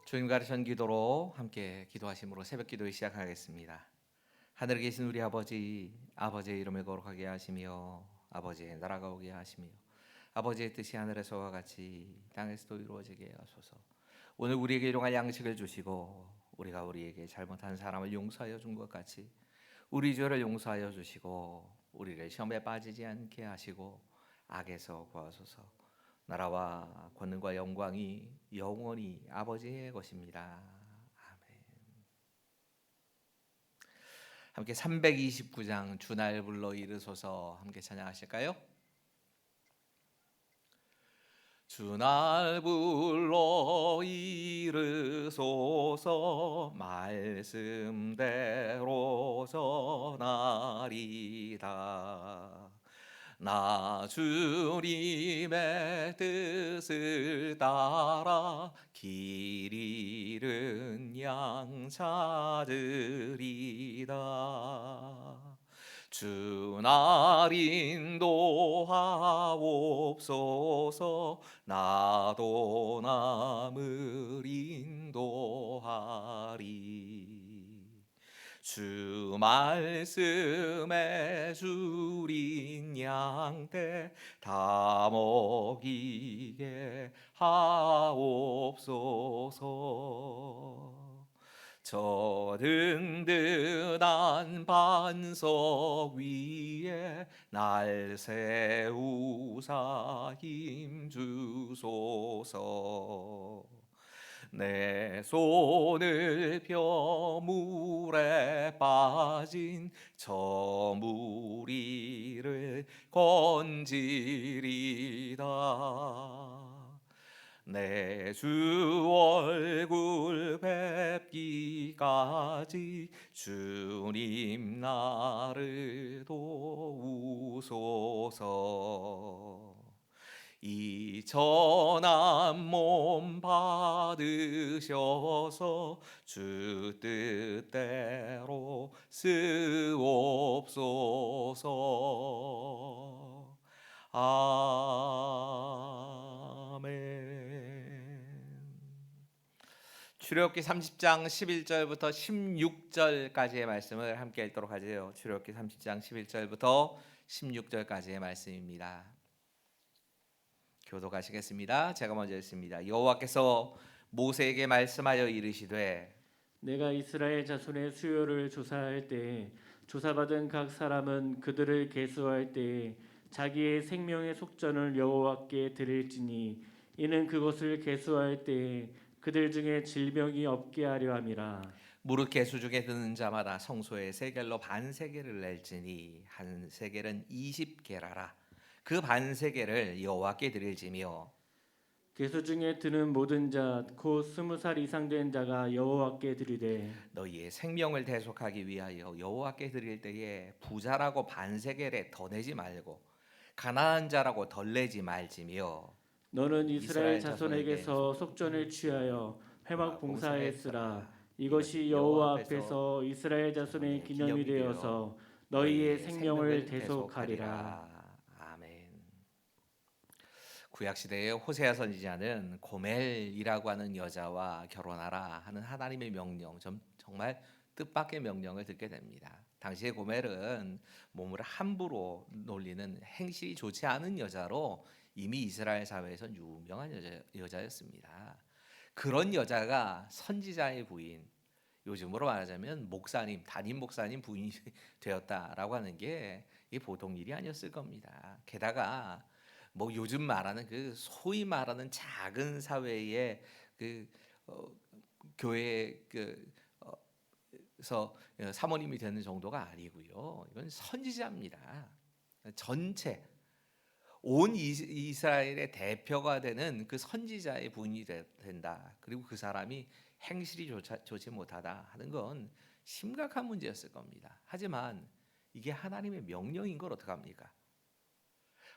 주님 가르쳐 기도로 함께 기도하심으로 새벽 기도를 시작하겠습니다. 하늘에 계신 우리 아버지, 아버지의 이름을 거룩하게 하시며 아버지의 나라가 오게 하시며 아버지의 뜻이 하늘에서와 같이 땅에서도 이루어지게 하소서. 오늘 우리에게 일용할 양식을 주시고 우리가 우리에게 잘못한 사람을 용서하여 준 것 같이 우리 죄를 용서하여 주시고 우리를 시험에 빠지지 않게 하시고 악에서 구하소서. 나라와 권능과 영광이 영원히 아버지의 것입니다. 아멘. 함께 329장 주날 불러 이르소서 함께 찬양하실까요? 주날 불러 이르소서 말씀대로 전하리다. 나 주님의 뜻을 따라 길 잃은 양 찾으리다. 주 날 인도하옵소서. 나도 남을 인도하리. 주 말씀에 줄인 양떼 다 먹이게 하옵소서. 저 든든한 반석 위에 날 세우사 힘주소서. 내 손을 펴 물에 빠진 저 무리를 건지리다. 내 주 얼굴 뵙기까지 주님 나를 도우소서. 이 전한 몸 받으셔서 주 뜻대로 쓰옵소서. 아멘. 출애굽기 30장 11절부터 16절까지의 말씀을 함께 읽도록 하죠. 출애굽기 30장 11절부터 16절까지의 말씀입니다. 교독하시겠습니다. 제가 먼저 읽습니다. 여호와께서 모세에게 말씀하여 이르시되 내가 이스라엘 자손의 수요를 조사할 때에 조사받은 각 사람은 그들을 계수할 때에 자기의 생명의 속전을 여호와께 드릴지니 이는 그것을 계수할 때에 그들 중에 질병이 없게 하려 함이라. 무릇 계수 중에 드는 자마다 성소에 세겔로 반세겔을 낼지니 한 세겔은 20게라라. 그 반세겔을 여호와께 드릴지며 계수 중에 드는 모든 자 곧 20살 이상 된 자가 여호와께 드리되 너희의 생명을 대속하기 위하여 여호와께 드릴 때에 부자라고 반세겔에 더 내지 말고 가난한 자라고 덜 내지 말지며 너는 이스라엘 이스라엘 자손에게 자손에게서 속전을 취하여 회막 봉사에 쓰라. 이것이 여호와 여호와 앞에서 이스라엘 자손의 기념이 되어서 너희의 너희의 생명을 대속하리라. 아멘. 구약 시대의 호세아 선지자는 고멜이라고 하는 여자와 결혼하라 하는 하나님의 명령, 정말 뜻밖의 명령을 듣게 됩니다. 당시의 고멜은 몸을 함부로 놀리는 행실이 좋지 않은 여자로 이미 이스라엘 사회에선 유명한 여자였습니다. 그런 여자가 선지자의 부인, 요즘으로 말하자면 목사님, 담임 목사님 부인이 되었다라고 하는 게 이게 보통 일이 아니었을 겁니다. 게다가 뭐 요즘 말하는 그 소위 말하는 작은 사회의 그 교회 그서 사모님이 되는 정도가 아니고요. 이건 선지자입니다. 전체 온 이스라엘의 대표가 되는 그 선지자의 분이 된다. 그리고 그 사람이 행실이 좋지 못하다 하는 건 심각한 문제였을 겁니다. 하지만 이게 하나님의 명령인 걸 어떡합니까?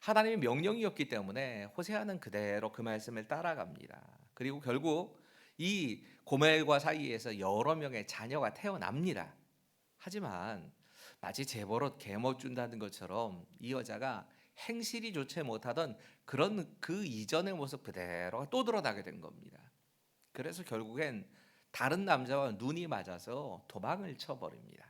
하나님의 명령이었기 때문에 호세아는 그대로 그 말씀을 따라갑니다. 그리고 결국 이 고멜과 사이에서 여러 명의 자녀가 태어납니다. 하지만 마치 재벌옷 개못 준다는 것처럼 이 여자가 행실이 좋지 못하던 그런 그 이전의 모습 그대로 또 드러나게 된 겁니다. 그래서 결국엔 다른 남자와 눈이 맞아서 도망을 쳐버립니다.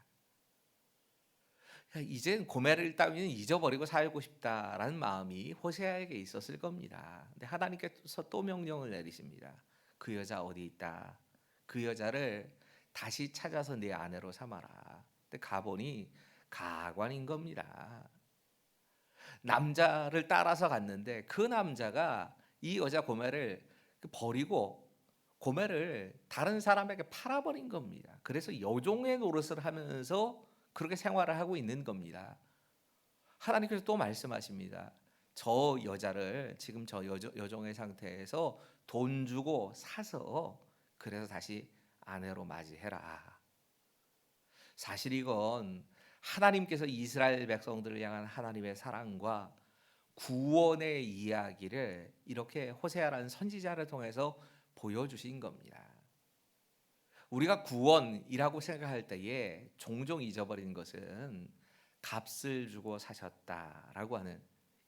이젠 고멜을 따위는 잊어버리고 살고 싶다라는 마음이 호세아에게 있었을 겁니다. 근데 하나님께서 또 명령을 내리십니다. 그 여자 어디 있다. 그 여자를 다시 찾아서 내 아내로 삼아라. 근데 가보니 가관인 겁니다. 남자를 따라서 갔는데 그 남자가 이 여자 고멜을 버리고 고멜을 다른 사람에게 팔아버린 겁니다. 그래서 여종의 노릇을 하면서 그렇게 생활을 하고 있는 겁니다. 하나님께서 또 말씀하십니다. 저 여자를 지금 저 여종의 상태에서 돈 주고 사서 그래서 다시 아내로 맞이해라. 사실 이건 하나님께서 이스라엘 백성들을 향한 하나님의 사랑과 구원의 이야기를 이렇게 호세아라는 선지자를 통해서 보여주신 겁니다. 우리가 구원이라고 생각할 때에 종종 잊어버리는 것은 값을 주고 사셨다라고 하는,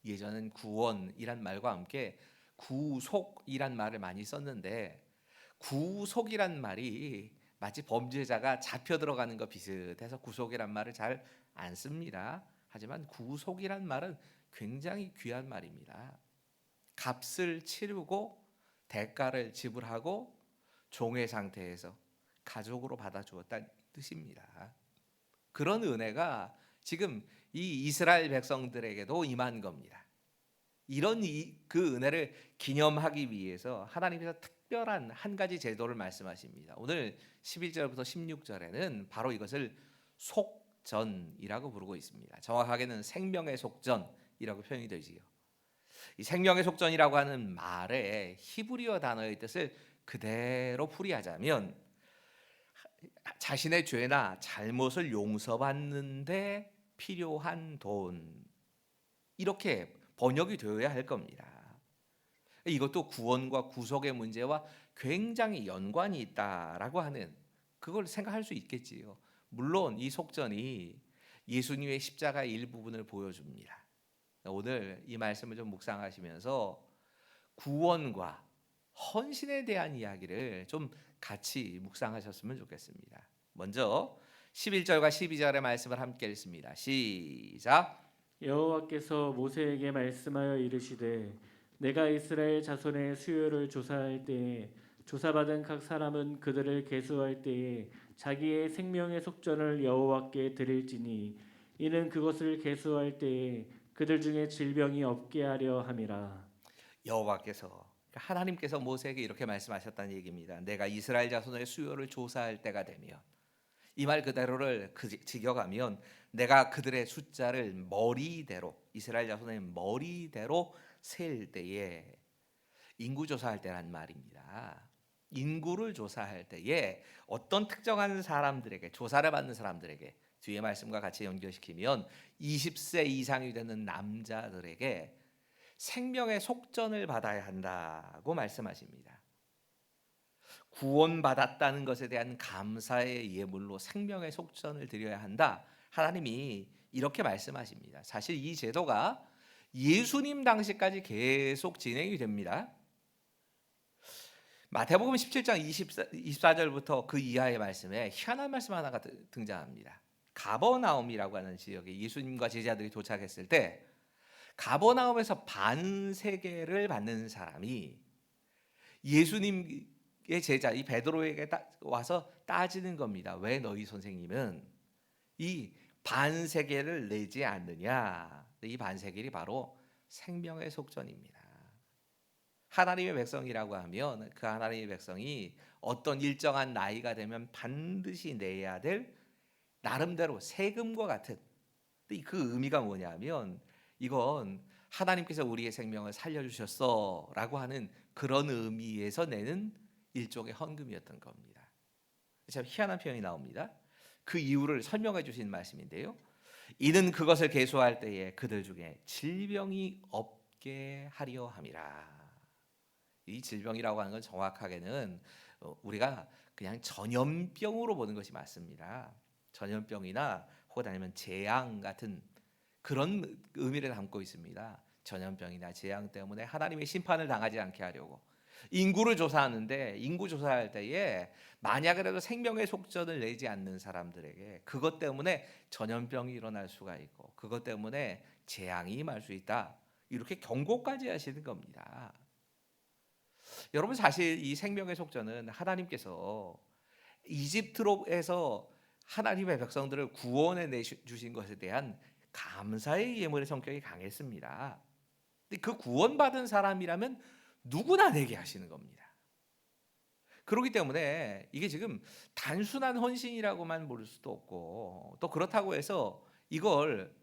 예전엔 구원이란 말과 함께 구속이란 말을 많이 썼는데 구속이란 말이 마치 범죄자가 잡혀 들어가는 것 비슷해서 구속이란 말을 잘 안 씁니다. 하지만 구속이란 말은 굉장히 귀한 말입니다. 값을 치르고 대가를 지불하고 종의 상태에서 가족으로 받아주었다는 뜻입니다. 그런 은혜가 지금 이 이스라엘 백성들에게도 임한 겁니다. 그 은혜를 기념하기 위해서 하나님께서 특별한 한 가지 제도를 말씀하십니다. 오늘 11절부터 16절에는 바로 이것을 속전이라고 부르고 있습니다. 정확하게는 생명의 속전이라고 표현이 되지요. 이 생명의 속전이라고 하는 말의 히브리어 단어의 뜻을 그대로 풀이하자면 자신의 죄나 잘못을 용서받는데 필요한 돈, 이렇게 번역이 되어야 할 겁니다. 이것도 구원과 구속의 문제와 굉장히 연관이 있다라고 하는, 그걸 생각할 수 있겠지요. 물론 이 속전이 예수님의 십자가의 일부분을 보여줍니다. 오늘 이 말씀을 좀 묵상하시면서 구원과 헌신에 대한 이야기를 좀 같이 묵상하셨으면 좋겠습니다. 먼저 11절과 12절의 말씀을 함께 읽습니다. 시작. 여호와께서 모세에게 말씀하여 이르시되 내가 이스라엘 자손의 수요를 조사할 때에 조사받은 각 사람은 그들을 계수할 때에 자기의 생명의 속전을 여호와께 드릴지니 이는 그것을 계수할 때에 그들 중에 질병이 없게 하려 함이라. 여호와께서, 하나님께서 모세에게 이렇게 말씀하셨다는 얘기입니다. 내가 이스라엘 자손의 수요를 조사할 때가 되면, 이 말 그대로를 직역하면 내가 그들의 숫자를 머리대로, 이스라엘 자손의 머리대로 셀 때에, 인구 조사할 때란 말입니다. 인구를 조사할 때에 어떤 특정한 사람들에게, 조사를 받는 사람들에게, 뒤에 말씀과 같이 연결시키면 20세 이상이 되는 남자들에게 생명의 속전을 받아야 한다고 말씀하십니다. 구원받았다는 것에 대한 감사의 예물로 생명의 속전을 드려야 한다. 하나님이 이렇게 말씀하십니다. 사실 이 제도가 예수님 당시까지 계속 진행이 됩니다. 마태복음 17장 24절부터 그 이하의 말씀에 희한한 말씀 하나가 등장합니다. 가버나움이라고 하는 지역에 예수님과 제자들이 도착했을 때 가버나움에서 반세계를 받는 사람이 예수님의 제자 이 베드로에게 와서 따지는 겁니다. 왜 너희 선생님은 이 반세계를 내지 않느냐? 이 반세계이 바로 생명의 속전입니다. 하나님의 백성이라고 하면 그 하나님의 백성이 어떤 일정한 나이가 되면 반드시 내야 될 나름대로 세금과 같은, 그 의미가 뭐냐면 이건 하나님께서 우리의 생명을 살려주셨어라고 하는 그런 의미에서 내는 일종의 헌금이었던 겁니다. 참 희한한 표현이 나옵니다. 그 이유를 설명해 주신 말씀인데요. 이는 그것을 계수할 때에 그들 중에 질병이 없게 하려 함이라. 이 질병이라고 하는 건 정확하게는 우리가 그냥 전염병으로 보는 것이 맞습니다. 전염병이나 혹은 아니면 재앙 같은 그런 의미를 담고 있습니다. 전염병이나 재앙 때문에 하나님의 심판을 당하지 않게 하려고. 인구를 조사하는데 인구 조사할 때에 만약이라도 생명의 속전을 내지 않는 사람들에게 그것 때문에 전염병이 일어날 수가 있고 그것 때문에 재앙이 임할 수 있다. 이렇게 경고까지 하시는 겁니다. 여러분 사실 이 생명의 속전은 하나님께서 이집트로에서 하나님의 백성들을 구원해 주신 것에 대한 감사의 예물의 성격이 강했습니다. 근데 그 구원받은 사람이라면 누구나 내게 하시는 겁니다. 그렇기 때문에 이게 지금 단순한 헌신이라고만 볼 수도 없고 또 그렇다고 해서 이걸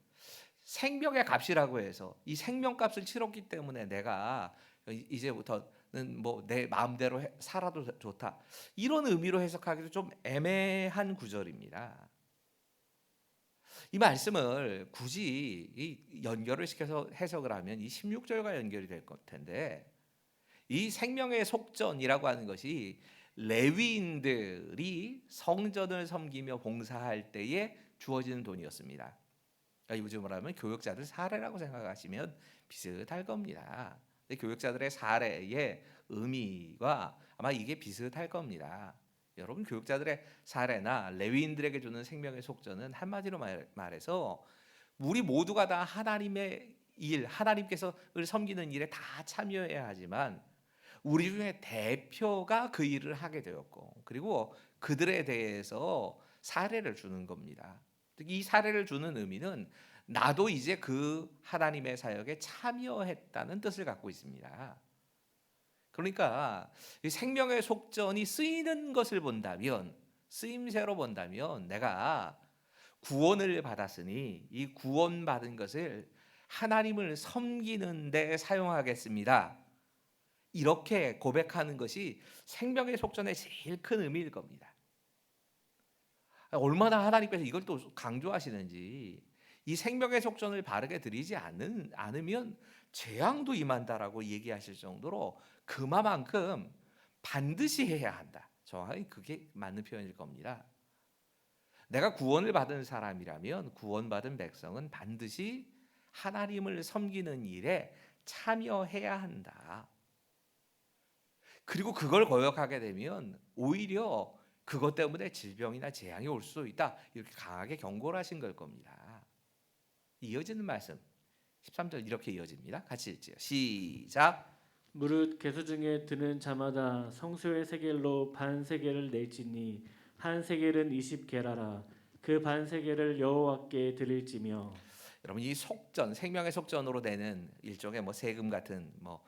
생명의 값이라고 해서 이 생명값을 치렀기 때문에 내가 이제부터는 뭐 내 마음대로 살아도 좋다 이런 의미로 해석하기도 좀 애매한 구절입니다. 이 말씀을 굳이 이 연결을 시켜서 해석을 하면 이 16절과 연결이 될 것 텐데 이 생명의 속전이라고 하는 것이 레위인들이 성전을 섬기며 봉사할 때에 주어지는 돈이었습니다. 그러니까 요즘으로 하면 교역자들 사례라고 생각하시면 비슷할 겁니다. 근데 교역자들의 사례의 의미가 아마 이게 비슷할 겁니다. 여러분 교역자들의 사례나 레위인들에게 주는 생명의 속전은 한마디로 말해서 우리 모두가 다 하나님의 일, 하나님께서를 섬기는 일에 다 참여해야 하지만 우리 중에 대표가 그 일을 하게 되었고 그리고 그들에 대해서 사례를 주는 겁니다. 이 사례를 주는 의미는 나도 이제 그 하나님의 사역에 참여했다는 뜻을 갖고 있습니다. 그러니까 이 생명의 속전이 쓰이는 것을 본다면 쓰임새로 본다면 내가 구원을 받았으니 이 구원받은 것을 하나님을 섬기는 데 사용하겠습니다. 이렇게 고백하는 것이 생명의 속전의 제일 큰 의미일 겁니다. 얼마나 하나님께서 이걸 또 강조하시는지 이 생명의 속전을 바르게 드리지 않으면 재앙도 임한다라고 얘기하실 정도로 그만큼 반드시 해야 한다. 정확히 그게 맞는 표현일 겁니다. 내가 구원을 받은 사람이라면 구원받은 백성은 반드시 하나님을 섬기는 일에 참여해야 한다. 그리고 그걸 거역하게 되면 오히려 그것 때문에 질병이나 재앙이 올 수도 있다. 이렇게 강하게 경고를 하신 걸 겁니다. 이어지는 말씀 13절 이렇게 이어집니다. 같이 읽지요. 시작. 무릇 계수 중에 드는 자마다 성소의 세겔로 반 세겔을 낼지니 한 세겔은 20게라라. 그 반 세겔을 여호와께 드릴지며. 여러분 이 속전 생명의 속전으로 되는 일종의 뭐 세금 같은 뭐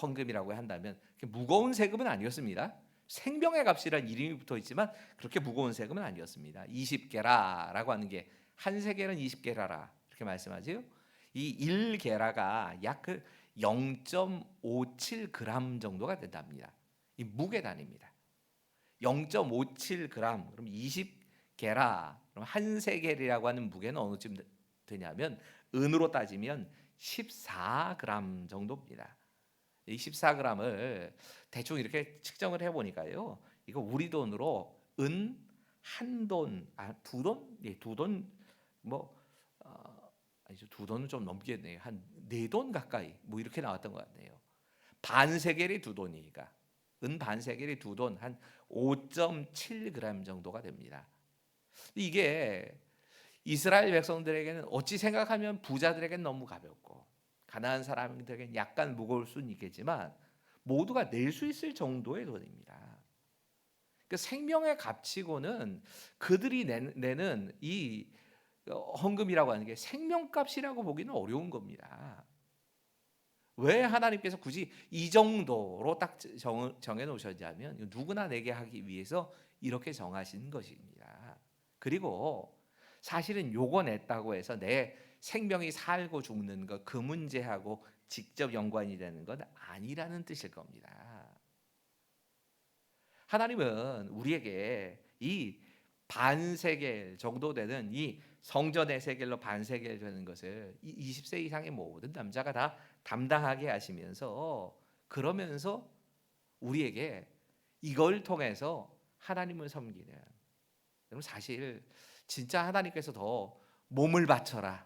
헌금이라고 한다면 무거운 세금은 아니었습니다. 생명의 값이란 이름이 붙어 있지만 그렇게 무거운 세금은 아니었습니다. 20게라라고 하는 게 한 세겔은 20게라라 이렇게 말씀하지요. 이 1게라가 약 0.57g 정도가 된답니다. 이 무게 단위입니다. 0.57g 그럼 20게라 그럼 한 세겔이라고 하는 무게는 어느쯤 되냐면 은으로 따지면 14g 정도입니다. 이 14g을 대충 이렇게 측정을 해보니까요. 이거 우리 돈으로 은 한 돈, 두 돈? 예, 두 돈, 뭐 아니죠. 두 돈은 좀 넘겠네요. 한 네 돈 가까이 뭐 이렇게 나왔던 것 같네요. 반 세겔이 두 돈이니까 은 반 세겔이 두 돈, 한 5.7g 정도가 됩니다. 이게 이스라엘 백성들에게는 어찌 생각하면 부자들에게는 너무 가볍고 가난한 사람들에게는 약간 무거울 수는 있겠지만 모두가 낼 수 있을 정도의 돈입니다. 그 생명의 값치고는 그들이 내는 이 헌금이라고 하는 게 생명값이라고 보기는 어려운 겁니다. 왜 하나님께서 굳이 이 정도로 딱 정해 놓으셨냐면 누구나 내게 하기 위해서 이렇게 정하신 것입니다. 그리고 사실은 요거 냈다고 해서 내 생명이 살고 죽는 것 그 문제하고 직접 연관이 되는 건 아니라는 뜻일 겁니다. 하나님은 우리에게 이 반세겔 정도 되는 이 성전의 세겔로 반세겔 되는 것을 이 20세 이상의 모든 남자가 다 담당하게 하시면서 그러면서 우리에게 이걸 통해서 하나님을 섬기는 여러분 사실 진짜 하나님께서 더 몸을 바쳐라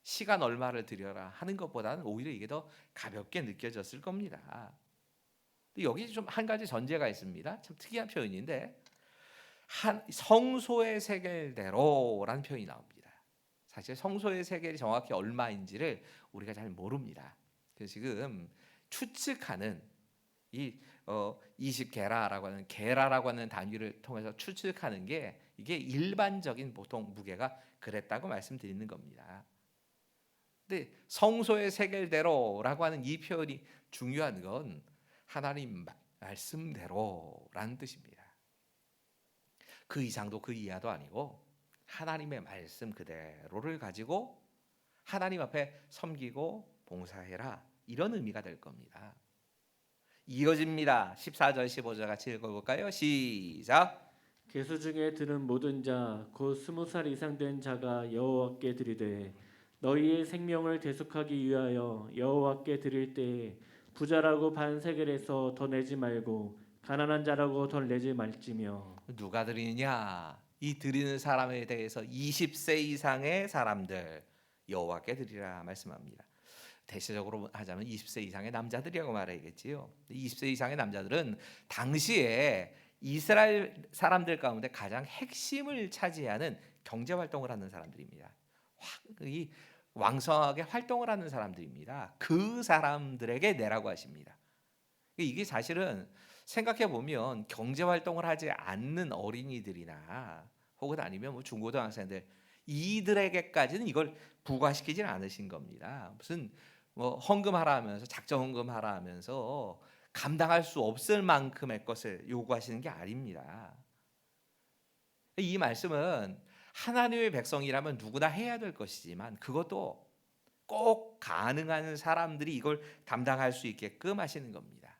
시간 얼마를 들여라 하는 것보다는 오히려 이게 더 가볍게 느껴졌을 겁니다. 근데 여기 좀 한 가지 전제가 있습니다. 참 특이한 표현인데 성소의 세겔대로라는 표현이 나옵니다. 사실 성소의 세겔이 정확히 얼마인지를 우리가 잘 모릅니다. 그래서 지금 추측하는 이 20게라라고 하는 단위를 통해서 추측하는 게 이게 일반적인 보통 무게가 그랬다고 말씀드리는 겁니다. 근데 성소의 세겔대로라고 하는 이 표현이 중요한 건 하나님 말씀대로라는 뜻입니다. 그 이상도 그 이하도 아니고 하나님의 말씀 그대로를 가지고 하나님 앞에 섬기고 봉사해라, 이런 의미가 될 겁니다. 이어집니다. 14절 15절 같이 읽어볼까요? 시작. 계수 중에 드는 모든 자 곧 20살 이상 된 자가 여호와께 드리되 너희의 생명을 대속하기 위하여 여호와께 드릴 때에 부자라고 반세겔에서 더 내지 말고 가난한 자라고 덜 내지 말지며. 누가 드리느냐? 이 드리는 사람에 대해서 20세 이상의 사람들 여호와께 드리라 말씀합니다. 대체적으로 하자면 20세 이상의 남자들이라고 말해야겠지요. 20세 이상의 남자들은 당시에 이스라엘 사람들 가운데 가장 핵심을 차지하는 경제 활동을 하는 사람들입니다. 이 왕성하게 활동을 하는 사람들입니다. 그 사람들에게 내라고 하십니다. 이게 사실은 생각해 보면 경제 활동을 하지 않는 어린이들이나 혹은 아니면 뭐 중고등학생들, 이들에게까지는 이걸 부과시키지는 않으신 겁니다. 무슨 뭐 헌금하라 하면서, 작정 헌금하라 하면서 감당할 수 없을 만큼의 것을 요구하시는 게 아닙니다. 이 말씀은 하나님의 백성이라면 누구나 해야 될 것이지만 그것도 꼭 가능한 사람들이 이걸 담당할 수 있게끔 하시는 겁니다.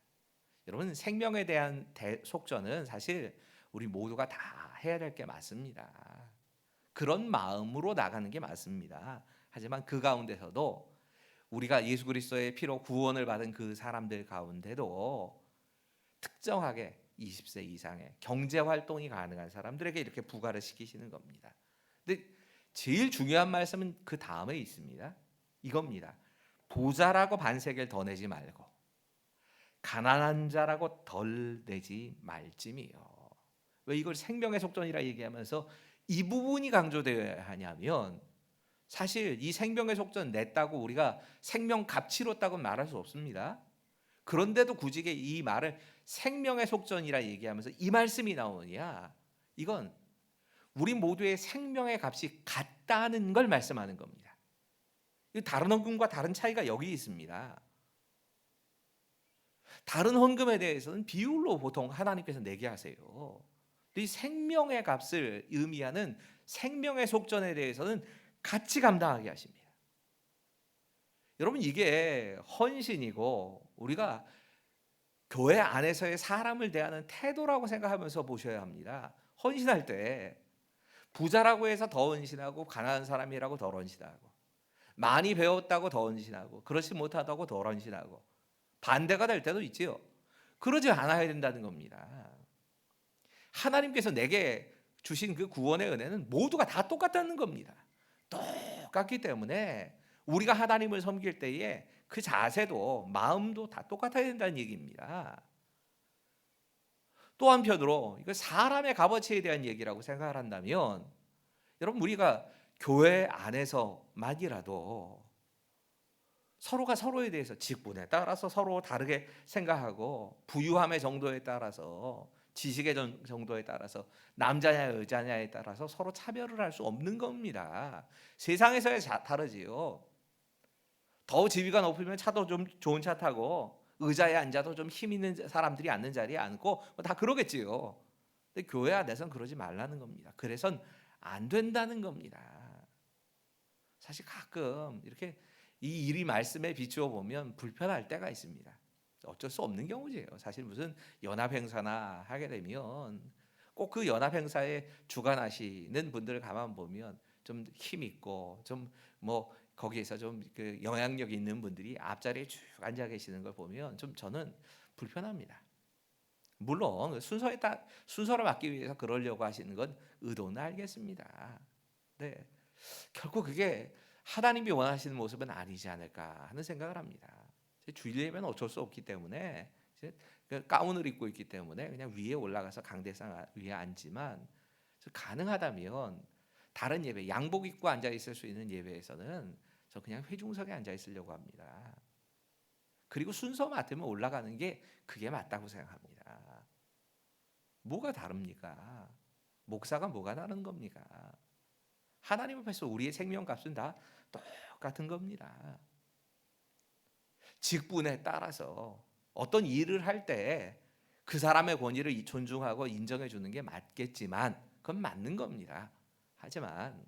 여러분, 생명에 대한 속전은 사실 우리 모두가 다 해야 될 게 맞습니다. 그런 마음으로 나가는 게 맞습니다. 하지만 그 가운데서도 우리가 예수 그리스도의 피로 구원을 받은 그 사람들 가운데도 특정하게 20세 이상의 경제 활동이 가능한 사람들에게 이렇게 부과를 시키시는 겁니다. 근데 제일 중요한 말씀은 그 다음에 있습니다. 이겁니다. 부자라고 반세겔 더 내지 말고 가난한 자라고 덜 내지 말지미요. 왜 이걸 생명의 속전이라 얘기하면서 이 부분이 강조되어야 하냐면, 사실 이 생명의 속전 냈다고 우리가 생명 값치렀다고 말할 수 없습니다. 그런데도 굳이 이 말을 생명의 속전이라 얘기하면서 이 말씀이 나오느냐, 이건 우리 모두의 생명의 값이 같다는 걸 말씀하는 겁니다. 다른 헌금과 다른 차이가 여기 있습니다. 다른 헌금에 대해서는 비율로 보통 하나님께서 내게 하세요. 이 생명의 값을 의미하는 생명의 속전에 대해서는 같이 감당하게 하십니다. 여러분, 이게 헌신이고 우리가 교회 안에서의 사람을 대하는 태도라고 생각하면서 보셔야 합니다. 헌신할 때 부자라고 해서 더 헌신하고 가난한 사람이라고 덜 헌신하고 많이 배웠다고 더 헌신하고 그렇지 못하다고 덜 헌신하고 반대가 될 때도 있지요. 그러지 않아야 된다는 겁니다. 하나님께서 내게 주신 그 구원의 은혜는 모두가 다 똑같다는 겁니다. 똑같기 때문에 우리가 하나님을 섬길 때에 그 자세도 마음도 다 똑같아야 된다는 얘기입니다. 또 한편으로 이거 사람의 값어치에 대한 얘기라고 생각을 한다면, 여러분, 우리가 교회 안에서만이라도 서로가 서로에 대해서 직분에 따라서 서로 다르게 생각하고 부유함의 정도에 따라서 지식의 정도에 따라서 남자냐 여자냐에 따라서 서로 차별을 할 수 없는 겁니다. 세상에서야 다르지요. 더 지위가 높으면 차도 좀 좋은 차 타고 의자에 앉아도 좀 힘 있는 사람들이 앉는 자리에 앉고 다 그러겠지요. 근데 교회 안에서는 그러지 말라는 겁니다. 그래선 안 된다는 겁니다. 사실 가끔 이렇게 이 일이 말씀에 비추어 보면 불편할 때가 있습니다. 어쩔 수 없는 경우지요. 사실 무슨 연합 행사나 하게 되면 꼭 그 연합 행사에 주관하시는 분들을 가만 보면 좀 힘 있고 좀 뭐 거기에서 좀 그 영향력 있는 분들이 앞자리에 쭉 앉아 계시는 걸 보면 좀 저는 불편합니다. 물론 순서를 맞기 위해서 그러려고 하시는 건 의도는 알겠습니다. 네, 결국 그게 하나님이 원하시는 모습은 아니지 않을까 하는 생각을 합니다. 주일예배는 어쩔 수 없기 때문에 그 가운을 입고 있기 때문에 그냥 위에 올라가서 강대상 위에 앉지만, 가능하다면 다른 예배, 양복 입고 앉아 있을 수 있는 예배에서는 저 그냥 회중석에 앉아 있으려고 합니다. 그리고 순서 맡으면 올라가는 게 그게 맞다고 생각합니다. 뭐가 다릅니까? 목사가 뭐가 다른 겁니까? 하나님 앞에서 우리의 생명값은 다 똑같은 겁니다. 직분에 따라서 어떤 일을 할 때 그 사람의 권위를 존중하고 인정해 주는 게 맞겠지만 그건 맞는 겁니다. 하지만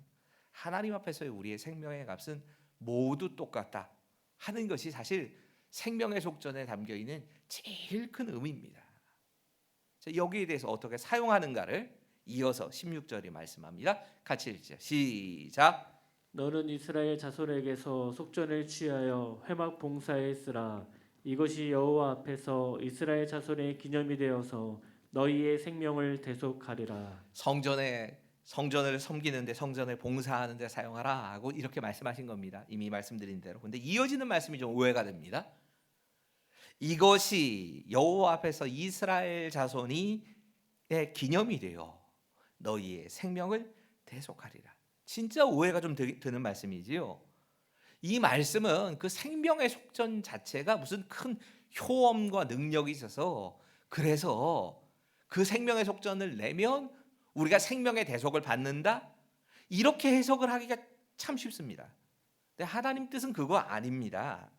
하나님 앞에서의 우리의 생명의 값은 모두 똑같다 하는 것이 사실 생명의 속전에 담겨 있는 제일 큰 의미입니다. 여기에 대해서 어떻게 사용하는가를 이어서 16절이 말씀합니다. 같이 읽죠. 시작. 너는 이스라엘 자손에게서 속전을 취하여 회막 봉사에 쓰라. 이것이 여호와 앞에서 이스라엘 자손의 기념이 되어서 너희의 생명을 대속하리라. 성전을 섬기는데, 성전을 봉사하는데 사용하라 하고 이렇게 말씀하신 겁니다. 이미 말씀드린 대로. 근데 이어지는 말씀이 좀 오해가 됩니다. 이것이 여호와 앞에서 이스라엘 자손이 기념이 되어 너희의 생명을 대속하리라. 진짜 오해가 좀 드는 말씀이지요. 이 말씀은 그 생명의 속전 자체가 무슨 큰 효험과 능력이 있어서, 그래서 그 생명의 속전을 내면 우리가 생명의 대속을 받는다, 이렇게 해석을 하기가 참 쉽습니다. 근데 하나님 뜻은 그거 아닙니다.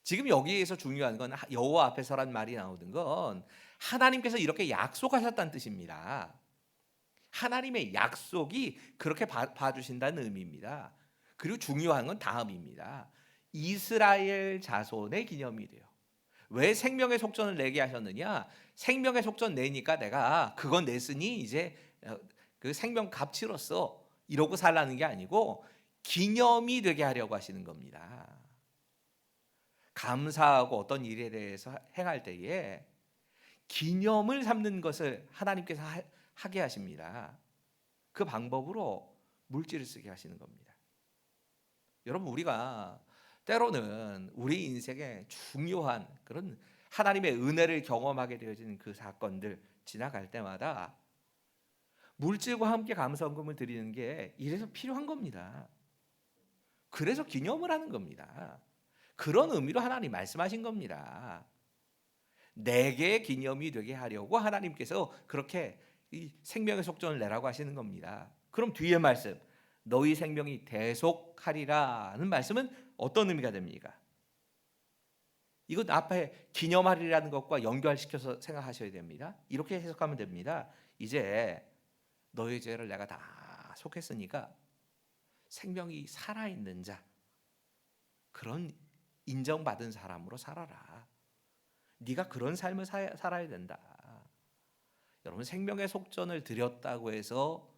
지금 여기에서 중요한 건 여호와 앞에서란 말이 나오는 건 하나님께서 이렇게 약속하셨다는 뜻입니다. 하나님의 약속이 그렇게 봐주신다는 의미입니다. 그리고 중요한 건 다음입니다. 이스라엘 자손의 기념이 돼요. 왜 생명의 속전을 내게 하셨느냐? 생명의 속전 내니까 내가 그건 냈으니 이제 그 생명 값치로서 이러고 살라는 게 아니고 기념이 되게 하려고 하시는 겁니다. 감사하고 어떤 일에 대해서 행할 때에 기념을 삼는 것을 하나님께서 하게 하십니다. 그 방법으로 물질을 쓰게 하시는 겁니다. 여러분, 우리가 때로는 우리 인생에 중요한 그런 하나님의 은혜를 경험하게 되어지는 그 사건들 지나갈 때마다 물질과 함께 감사헌금을 드리는 게 이래서 필요한 겁니다. 그래서 기념을 하는 겁니다. 그런 의미로 하나님 말씀하신 겁니다. 내게 기념이 되게 하려고 하나님께서 그렇게 이 생명의 속전을 내라고 하시는 겁니다. 그럼 뒤에 말씀, 너희 생명이 대속하리라는 말씀은 어떤 의미가 됩니까? 이건 앞에 기념하리라는 것과 연결시켜서 생각하셔야 됩니다. 이렇게 해석하면 됩니다. 이제 너희 죄를 내가 다 속했으니까 생명이 살아있는 자, 그런 인정받은 사람으로 살아라. 네가 그런 삶을 살아야 된다. 여러분, 생명의 속전을 드렸다고 해서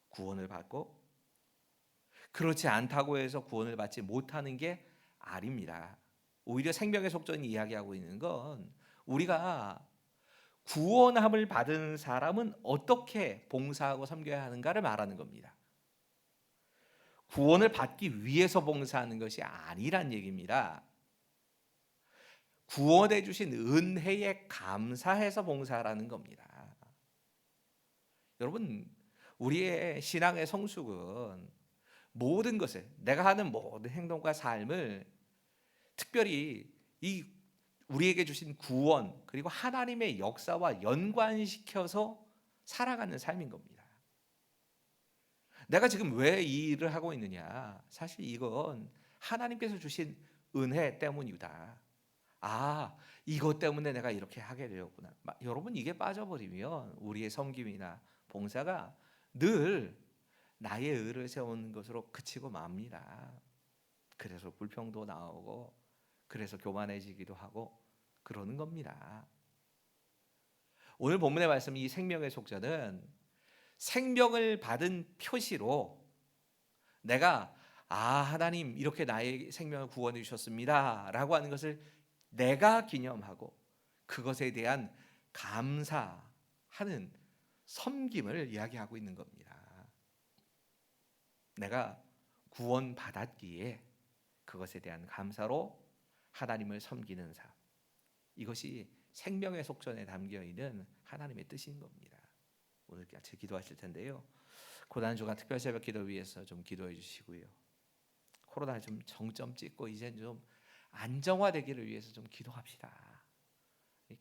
구원을 받고 그렇지 않다고 해서 구원을 받지 못하는 게 아닙니다. 오히려 생명의 속전이 이야기하고 있는 건 우리가 구원함을 받은 사람은 어떻게 봉사하고 섬겨야 하는가를 말하는 겁니다. 구원을 받기 위해서 봉사하는 것이 아니란 얘기입니다. 구원해 주신 은혜에 감사해서 봉사하라는 겁니다. 여러분, 우리의 신앙의 성숙은 모든 것을, 내가 하는 모든 행동과 삶을 특별히 이 우리에게 주신 구원 그리고 하나님의 역사와 연관시켜서 살아가는 삶인 겁니다. 내가 지금 왜 이 일을 하고 있느냐? 사실 이건 하나님께서 주신 은혜 때문이다. 아, 이것 때문에 내가 이렇게 하게 되었구나. 여러분, 이게 빠져버리면 우리의 섬김이나 봉사가 늘 나의 의를 세우는 것으로 그치고 맙니다. 그래서 불평도 나오고 그래서 교만해지기도 하고 그러는 겁니다. 오늘 본문의 말씀, 이 생명의 속전은 생명을 받은 표시로 내가 하나님 이렇게 나의 생명을 구원해 주셨습니다 라고 하는 것을 내가 기념하고 그것에 대한 감사하는 섬김을 이야기하고 있는 겁니다. 내가 구원받았기에 그것에 대한 감사로 하나님을 섬기는 삶, 이것이 생명의 속전에 담겨 있는 하나님의 뜻인 겁니다. 오늘 같이 기도하실 텐데요. 고난주간 특별 새벽 기도 위해서 좀 기도해 주시고요. 코로나 좀 정점 찍고 이제 좀 안정화되기를 위해서 좀 기도합시다.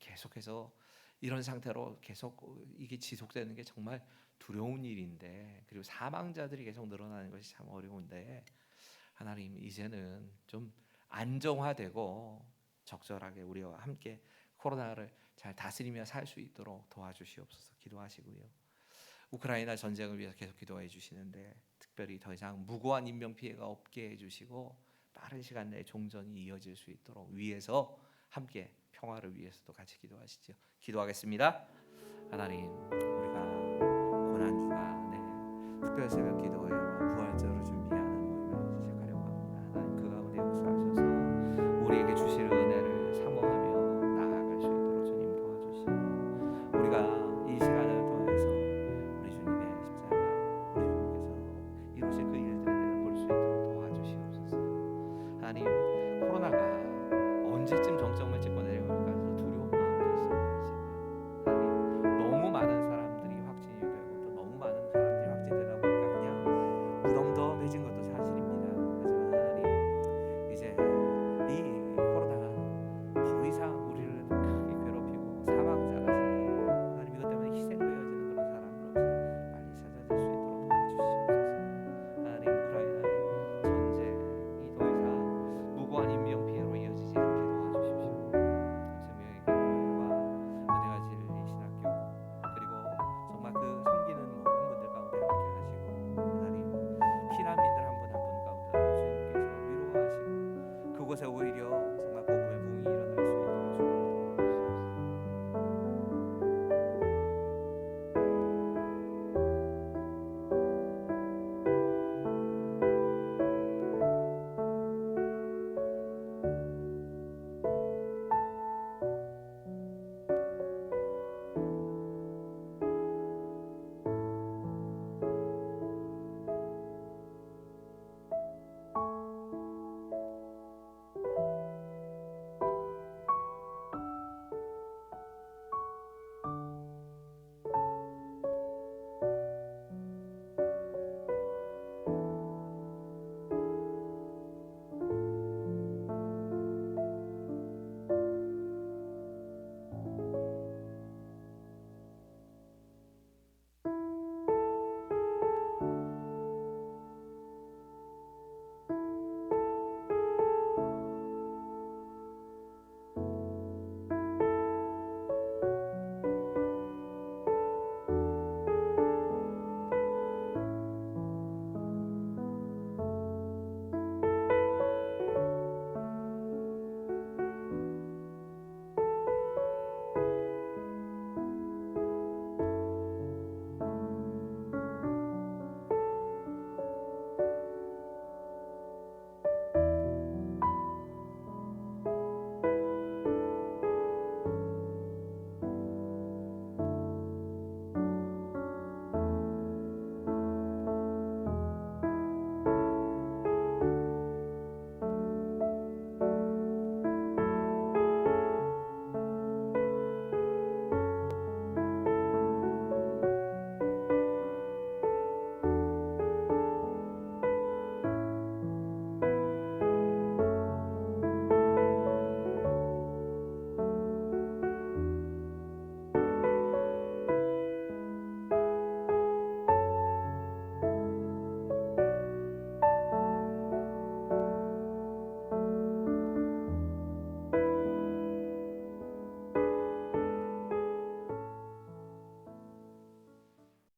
계속해서 이런 상태로 계속 이게 지속되는 게 정말 두려운 일인데, 그리고 사망자들이 계속 늘어나는 것이 참 어려운데, 하나님 이제는 좀 안정화되고 적절하게 우리와 함께 코로나를 잘 다스리며 살 수 있도록 도와주시옵소서 기도하시고요. 우크라이나 전쟁을 위해서 계속 기도해 주시는데, 특별히 더 이상 무고한 인명 피해가 없게 해주시고 빠른 시간 내에 종전이 이어질 수 있도록 위해서 함께 평화를 위해서도 같이 기도하시죠. 기도하겠습니다. 하나님, 우리가 고난주간에 특별 새벽 기도회와 부활절을 준비하는 모임을 시작하려고 합니다. 하나님 그 가운데 역사하셔서 우리에게 주실 은혜를 사모하며 나아갈 수 있도록 주님 도와주시고, 우리가 이 시간을 통해서 우리 주님의 십자가, 우리 주님께서 이루실 그 일들에 대해 볼 수 있도록 도와주시옵소서. 하나님, 코로나가 언제쯤 정점을 찍고 내려올까 해서 두려운 마음도 있습니다. 지금 하나님, 너무 많은 사람들이 확진이 되고 또 너무 많은 사람들이 확진되다 보니까 그냥 무덤덤해진 것도 사실입니다. 하지만 하나님, 이제 이 코로나가 더 이상 우리를 크게 괴롭히고 사망자가 생기고 하나님 이것 때문에 희생되어지는 그런 사람들 없이 빨리 찾아질 수 있도록 도와주시옵소서. 하나님, 우크라이나의 전쟁이 더 이상 무고한 인명 피해로 이어지지 않게 도와주십시오. 생명의 교회와 은혜가 진리 신학교, 그리고 정말 그 섬기는 모든 분들 가운데 함께 하시고, 하나님 피난민들 한 분 한 분 가운데 주님께서 위로하시고 그곳에 오히려